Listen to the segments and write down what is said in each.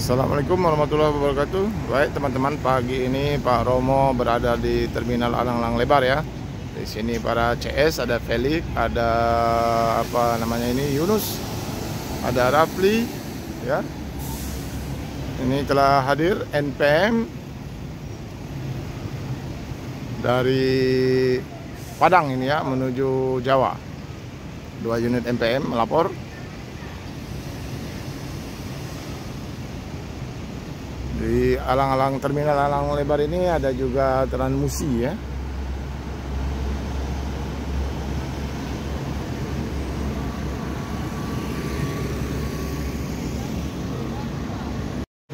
Assalamualaikum warahmatullahi wabarakatuh. Baik teman-teman, pagi ini Pak Romo berada di Terminal Alang-Alang Lebar ya. Di sini para CS, ada Felix, ada apa namanya ini, Yunus, ada Rafli ya. Ini telah hadir NPM dari Padang ini ya menuju Jawa. 2 unit NPM melapor. Di Alang-Alang, Terminal Alang-Alang Lebar ini ada juga Transmusi ya.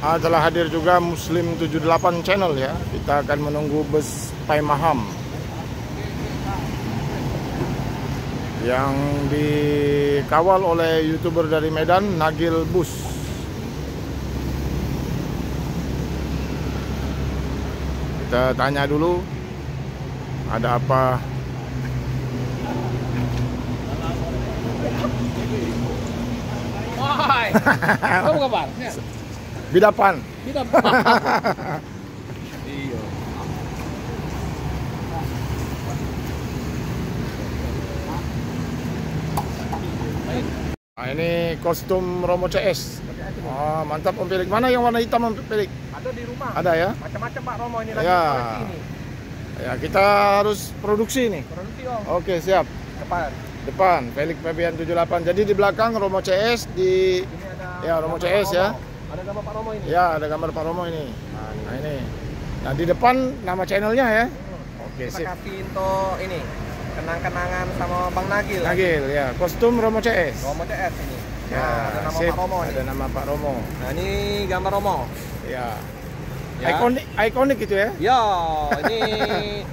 Telah hadir juga Muslim 78 channel ya. Kita akan menunggu bus Paimaham yang dikawal oleh YouTuber dari Medan, Nagil Bus. Kita tanya dulu ada apa. Wahai, kamu kabar? Bidapan. Bidapan. Iya. Nah, ini kostum Romo CS. Oh, mantap Om Felix. Mana yang warna hitam Om Felix? Ada di rumah. Ada ya? Macam-macam Pak Romo ini lagi Ya. koleksi ini. Ya, kita harus produksi nih. Produksi Om. Oke, siap. Depan Felix Febian 78. Jadi di belakang Romo CS, di Ini ada ya Romo gambar CS Pak ya. Romo. Ada gambar Pak Romo ini. Ya, ada gambar Pak Romo ini. Nah, ini. Nah, di depan nama channelnya ya. Oke, Kita sip. kasih untuk ini kenang-kenangan sama Bang Nagil. Nagil ya, kostum Romo CS. Romo CS ini. Ya, Nah, ada nama sip. Pak Romo Ada nih. nama Pak Romo. Nah, ini gambar Romo. Ya. Ya. Ikonik itu ya. Ya, ini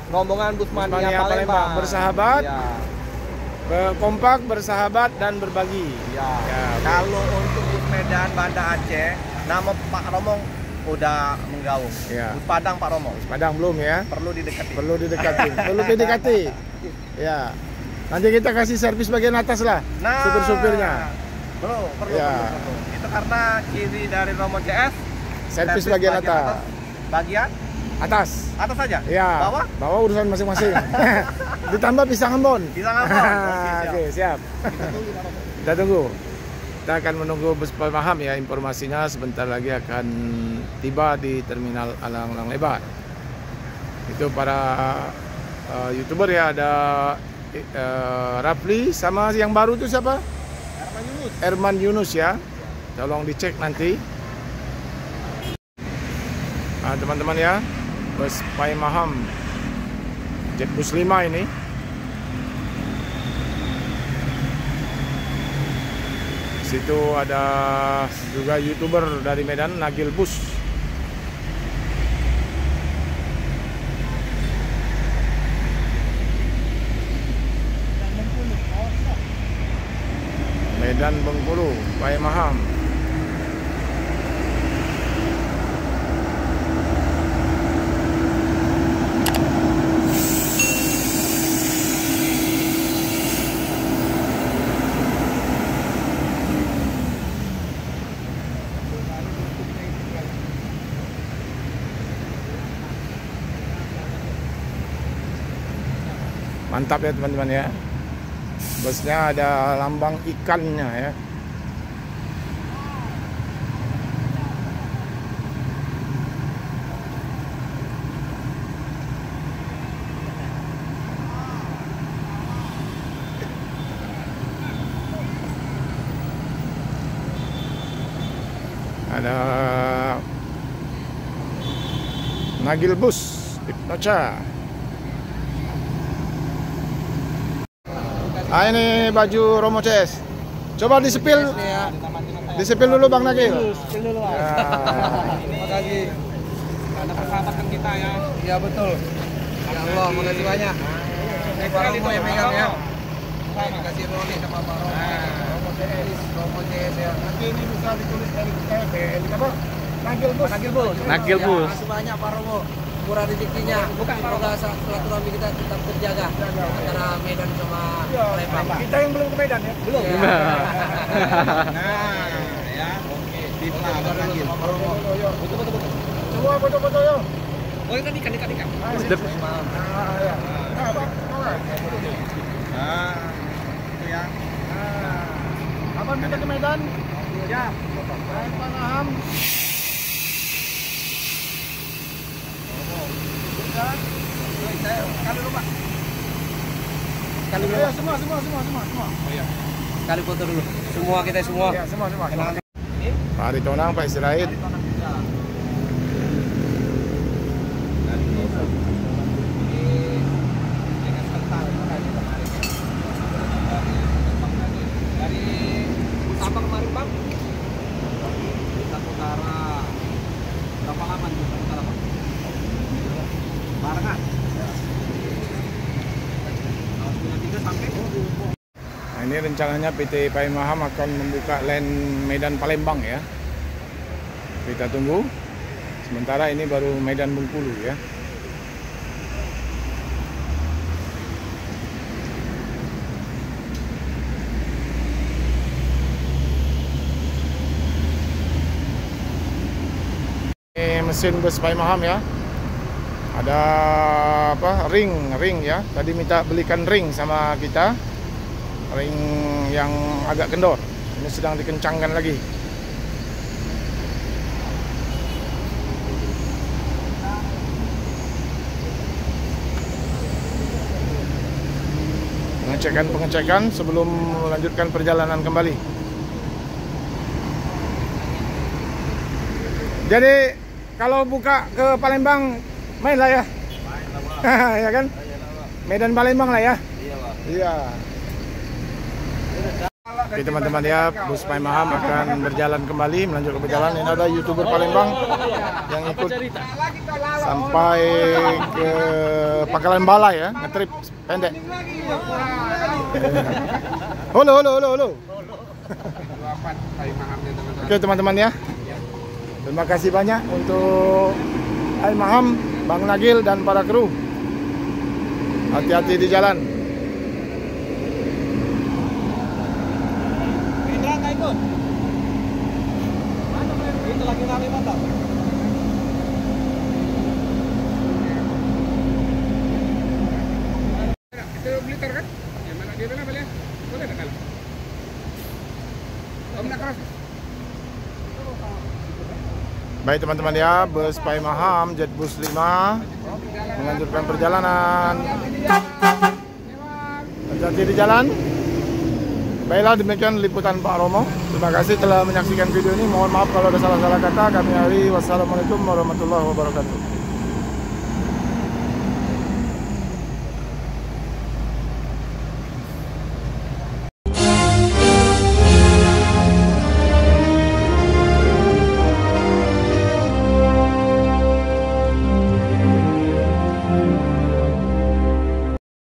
rombongan Busmania Palembang Palembang. bersahabat, Ya. kompak, bersahabat dan berbagi. Ya. Ya, oke. Kalau untuk Bus Medan Banda Aceh, nama Pak Romo udah menggaung. Ya. Bus Padang Pak Romo Padang belum ya. perlu didekati. Perlu didekati. Perlu didekati. Ya. Nanti kita kasih servis bagian atas lah. Nah, Supir-supirnya. perlu. Ya. Itu karena ciri dari Romo CS. Servis bagian atas. Bagian Atas. atas saja. Ya. Bawah Bawah urusan masing-masing. Ditambah pisang ambon. bisa ngambang. Oke, siap. Kita tunggu. Kita akan menunggu bus Paimaham ya. Informasinya sebentar lagi akan tiba di Terminal Alang-Alang Lebar. Itu para YouTuber ya, ada Rafli sama yang baru itu siapa? Erman Yunus ya. Tolong dicek nanti. Nah, teman-teman ya, bus Paimaham Jetbus 5 ini. Situ ada juga YouTuber dari Medan, Nagil Bus. Medan Bengkulu, Paimaham. Mantap ya teman-teman ya. Busnya ada lambang ikannya ya. Ada Nagil Bus, Hipnocha. Ini baju Romo CS. Coba disepil. Disepil dulu Bang Nagil. Spill dulu. Ya. Terima kasih. Ada persahabatan kita ya. Iya betul. Ya Allah, makasih banyak. Ini Pak Romo yang pegang ya. Terima kasih Roni sama Pak Romo. Romo CS ya. Nanti ini bisa ditulis dari BL apa? Nagil Bus. Nagil Bus. Nagil Bus. Terima kasih banyak Pak Romo. Murah rezekinya. Semoga silaturahmi kita tetap terjaga antara Medan sama Palembang. Kita yang belum ke Medan ya? Belum. Nah, Nah, ya. Oke. Semua foto-foto yuk. Oh, itu ikan. Sedep. Itu ya. Kapan kita ke Medan? Ya. Baik, Pak Naham. Sekali dulu, Pak. Sekali dulu. Ayo, semua. Oh iya. Sekali foto dulu. Semua kita semua. Ya, semua. Kenalan. Pak Aritonang, Pak Israid. Sama kemarin Bang. Kita Utara. Berapa lama di Utara Bang? Barengan. Tahun 93 sampai. Nah, ini rencananya PT Pai Maham akan membuka land Medan Palembang ya. Kita tunggu. Sementara ini baru Medan Bengkulu ya. Ini mesin bus Pai Maham ya. Ada apa? Ring ya. Tadi minta belikan ring sama kita. Ring yang agak kendor. Ini sedang dikencangkan lagi. Pengecekan sebelum melanjutkan perjalanan kembali. Jadi kalau buka ke Palembang main lah ya. Ya kan? Medan Palembang lah ya. Iya. Oke teman-teman ya, bus Pai Maham akan berjalan kembali, melanjutkan perjalanan. Ini ada YouTuber Palembang yang ikut sampai ke Pangkalan Bala ya, ngetrip pendek. Halo. Oke teman-teman ya, terima kasih banyak untuk Pai Maham, Bang Nagil dan para kru. Hati-hati di jalan. Itu lagi rame motor. Itu blitter kan? Gimana boleh? Boleh enggak kalau? Om nak keras. Baik teman-teman ya, bus Pai Maham Jetbus 5 melanjutkan perjalanan. Hati-hati di jalan. Baiklah, demikian liputan Pak Romo. Terima kasih telah menyaksikan video ini. Mohon maaf kalau ada salah-salah kata. Kami akhiri. Wassalamualaikum warahmatullahi wabarakatuh.